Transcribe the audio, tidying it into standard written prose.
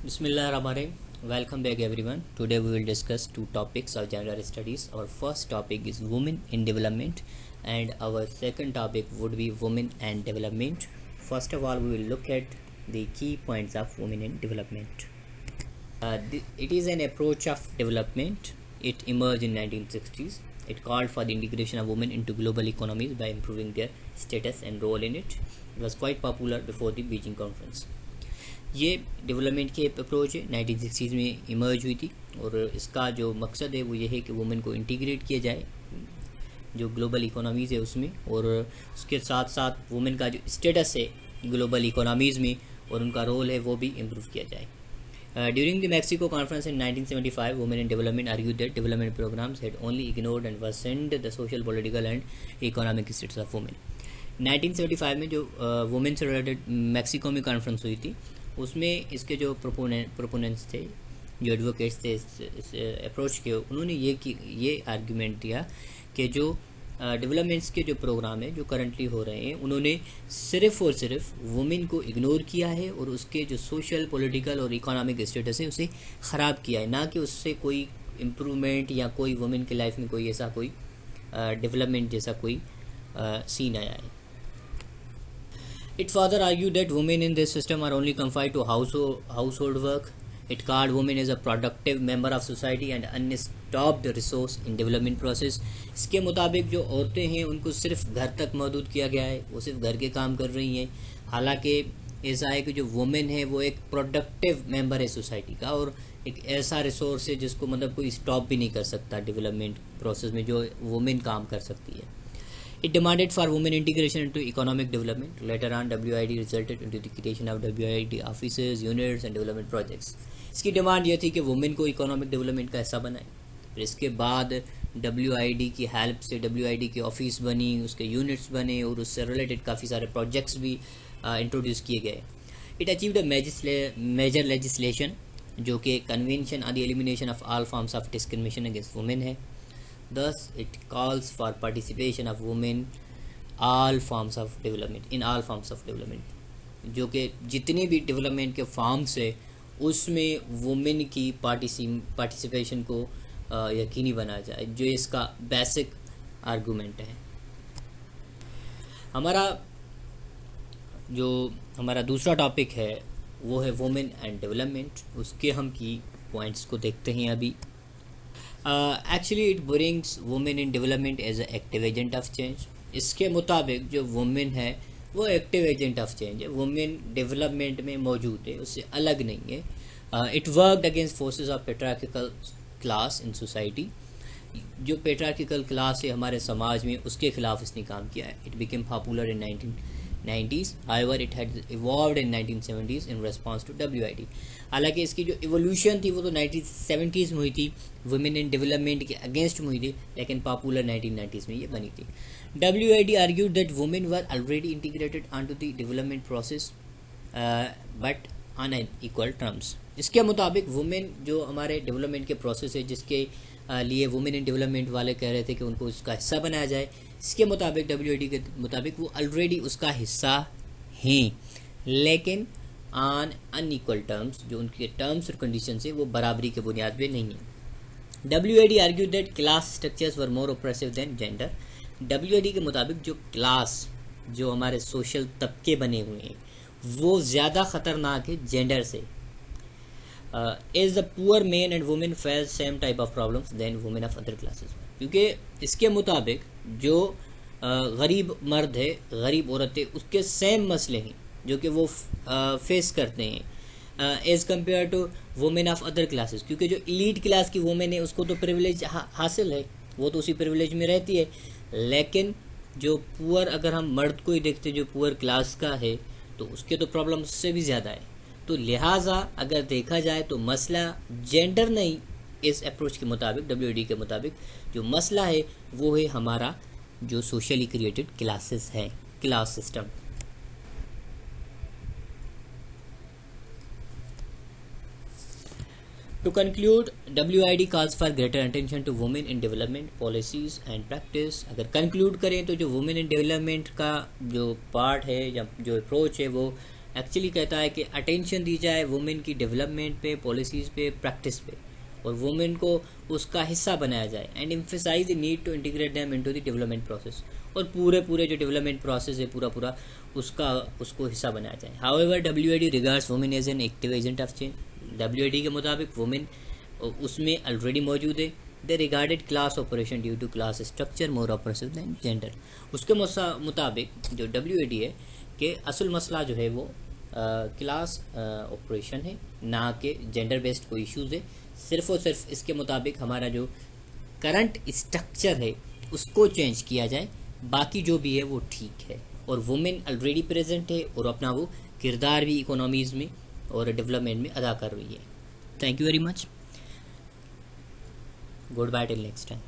Bismillahirrahmanirrahim. Welcome back everyone. Today we will discuss two topics of gender studies. Our first topic is women in development and our second topic would be women and development. First of all, we will look at the key points of women in development. It is an approach of development. It emerged in 1960s. It called for the integration of women into global economies by improving their status and role in it. It was quite popular before the Beijing conference. ये development की approach है 1960s में emerge हुई थी और इसका जो मकसद है वो ये है कि वुमेन को इंटीग्रेट किया जाए जो ग्लोबल इकोनॉमीज़ है उसमें, और उसके साथ साथ वुमेन का जो स्टेटस है ग्लोबल इकोनॉमीज़ में और उनका रोल है वो भी इम्प्रूव किया जाए. During the Mexico conference in 1975, women in development argued that development programs had only ignored and worsened the social, political and economic status of women. 1975 में जो वुमेन से रिलेटेड मैक्सिको में कॉन्फ्रेंस हुई थी उसमें इसके जो प्रोपोनेंट्स थे, जो एडवोकेट्स थे इस अप्रोच के, उन्होंने ये आर्ग्यूमेंट दिया कि जो डेवलपमेंट्स के जो प्रोग्राम है जो करंटली हो रहे हैं उन्होंने सिर्फ़ और सिर्फ वुमेन को इग्नोर किया है और उसके जो सोशल, पॉलिटिकल और इकोनॉमिक स्टेटस है उसे ख़राब किया है, ना कि उससे कोई इम्प्रूवमेंट या कोई वुमेन की लाइफ में कोई ऐसा कोई डेवलपमेंट जैसा कोई सीन आया है. It further argued that women in this system are only confined to household work. It called women as a productive member of society and unstopped resource in development process. इसके मुताबिक जो औरतें हैं उनको सिर्फ घर तक महदूद किया गया है, वो सिर्फ घर के काम कर रही हैं, हालांकि ऐसा है कि जो वुमेन है वो एक प्रोडक्टिव मेंबर है सोसाइटी का और एक ऐसा रिसोर्स है जिसको मतलब कोई स्टॉप भी नहीं कर सकता डेवलपमेंट प्रोसेस में, जो वुमेन काम कर सकती है. It demanded for women integration into economic development. Later on, WID resulted into the creation of WID offices, units and development projects. इसकी डिमांड ये थी कि वुमेन को इकोनॉमिक डेवलपमेंट का हिस्सा बनाए. फिर इसके बाद WID की हेल्प से WID की ऑफिस बनी, उसके यूनिट्स बने और उससे रिलेटेड काफ़ी सारे प्रोजेक्ट्स भी इंट्रोड्यूस किए गए. It achieved a major legislation जो कि convention on the elimination of all forms of discrimination against women है. Thus, it calls for participation of women all forms of development in all forms of development. जो कि जितने भी development के forms है उसमें वुमेन की पार्टिसिपेशन को यकीनी बनाया जाए, जो इसका बेसिक आर्गूमेंट है. हमारा दूसरा टॉपिक है वो है वुमेन एंड डेवलपमेंट. उसके हम की पॉइंट्स को देखते हैं अभी. Actually it brings women in development as an active agent of change. इसके मुताबिक जो वुमेन है वो एक्टिव एजेंट ऑफ चेंज है, वुमेन डेवलपमेंट में मौजूद है, उससे अलग नहीं है. It worked against forces of patriarchal class in society. जो पेट्रियार्किकल क्लास है हमारे समाज में उसके खिलाफ इसने काम किया है. It became popular in 1990s. However, it had evolved in 1970s in response to WID. हालांकि इसकी जो इवोल्यूशन थी वो तो 1970s में हुई थी, वुमेन इन डेवलपमेंट के अगेंस्ट में हुई थी, लेकिन पॉपुलर 1990s में ये बनी थी. WID argued that women were already integrated onto the development process but on equal terms. इसके मुताबिक वुमेन जो हमारे डेवलपमेंट के प्रोसेस है जिसके लिए वुमेन इन डेवलपमेंट वाले कह रहे थे कि उनको उसका हिस्सा बनाया जाए, इसके मुताबिक WID के मुताबिक वो ऑलरेडी उसका हिस्सा हैं, लेकिन ऑन अनइक्वल टर्म्स, जो उनके टर्म्स और कंडीशंस है वो बराबरी के बुनियाद पे नहीं है. WID argue that class structures were more oppressive than gender. WID के मुताबिक जो क्लास, जो हमारे सोशल तबके बने हुए हैं वो ज़्यादा ख़तरनाक है जेंडर से. As the poor men and women face same type of problems than women of other classes. क्योंकि इसके मुताबिक जो गरीब मर्द है, गरीब औरत है, उसके सेम मसले हैं जो कि वो फेस करते हैं as compared to women of other classes. क्योंकि जो एलीट क्लास की वुमेन है उसको तो प्रिविलेज हासिल है, वो तो उसी प्रिविलेज में रहती है, लेकिन जो पुअर, अगर हम मर्द को ही देखते जो पुअर क्लास का है तो उसके तो प्रॉब्लम उससे भी ज़्यादा है. तो लिहाजा अगर देखा जाए तो मसला जेंडर नहीं, इस अप्रोच के मुताबिक, WID के मुताबिक जो मसला है वो है हमारा जो सोशली क्रिएटेड क्लासेस हैं, class system. To conclude, WID calls for greater attention to women in development policies and practice. अगर कंक्लूड करें तो जो वुमेन इन डेवलपमेंट का जो पार्ट है या जो अप्रोच है वो एक्चुअली कहता है कि अटेंशन दी जाए वुमेन की डेवलपमेंट पे, पॉलिसीज़ पे, प्रैक्टिस पे, और वुमेन को उसका हिस्सा बनाया जाए and emphasise the need to integrate them into the development process, और पूरे जो डेवलपमेंट प्रोसेस है पूरा उसको हिस्सा बनाया जाए। However WAD regards women as an active agent of change. WAD के मुताबिक वुमेन उसमें ऑलरेडी मौजूद है। They regarded class operation due to class structure more oppressive than gender. उसके मुताबिक जो WAD है कि असल मसला जो है वो क्लास ऑपरेशन है, ना कि जेंडर बेस्ड कोई इश्यूज़ है। सिर्फ और सिर्फ इसके मुताबिक हमारा जो करंट स्ट्रक्चर है उसको चेंज किया जाए, बाकी जो भी है वो ठीक है। और वुमेन ऑलरेडी प्रेजेंट है और अपना वो किरदार भी इकोनॉमीज़ में और डेवलपमेंट में अदा कर रही है। Thank you very much. Goodbye till next time.